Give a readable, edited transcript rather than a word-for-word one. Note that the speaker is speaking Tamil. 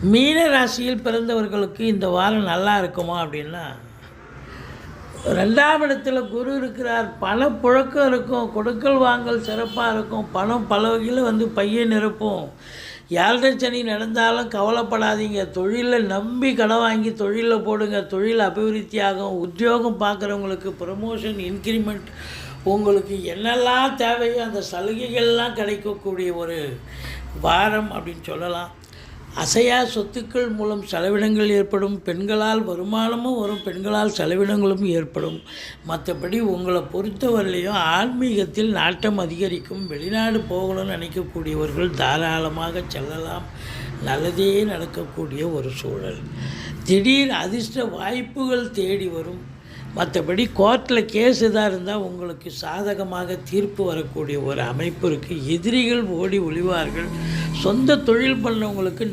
மீன ராசியில் பிறந்தவர்களுக்கு இந்த வாரம் நல்லா இருக்குமா அப்படின்னா, 2ஆம் இடத்துல குரு இருக்கிறார். பணப்புழக்கம் இருக்கும், கொடுக்கல் வாங்கல் சிறப்பாக இருக்கும், பணம் பல வகையில் பையை நிரப்பும். 7.5 சனி நடந்தாலும் கவலைப்படாதீங்க. தொழிலை நம்பி கடன் வாங்கி தொழிலில் போடுங்க, தொழில் அபிவிருத்தி ஆகும். உத்தியோகம் பார்க்குறவங்களுக்கு ப்ரமோஷன், இன்க்ரிமெண்ட், உங்களுக்கு என்னெல்லாம் தேவையோ அந்த சலுகைகள்லாம் கிடைக்கக்கூடிய ஒரு வாரம் அப்படின்னு சொல்லலாம். அசையா சொத்துக்கள் மூலம் செலவினங்கள் ஏற்படும். பெண்களால் வருமானமும் வரும், பெண்களால் செலவினங்களும் ஏற்படும். மற்றபடி உங்களை பொறுத்தவரையிலையும் ஆன்மீகத்தில் நாட்டம் அதிகரிக்கும். வெளிநாடு போகணும்னு நினைக்கக்கூடியவர்கள் தாராளமாக செல்லலாம். நல்லதே நடக்கக்கூடிய ஒரு சூழல். திடீர் அதிர்ஷ்ட வாய்ப்புகள் தேடி வரும். மற்றபடி கோர்ட்டில் கேஸ் எதாக இருந்தால் உங்களுக்கு சாதகமாக தீர்ப்பு வரக்கூடிய ஒரு அமைப்பு இருக்குது. எதிரிகள் ஓடி ஒளிவார்கள். சொந்த தொழில் பண்ணவங்களுக்கு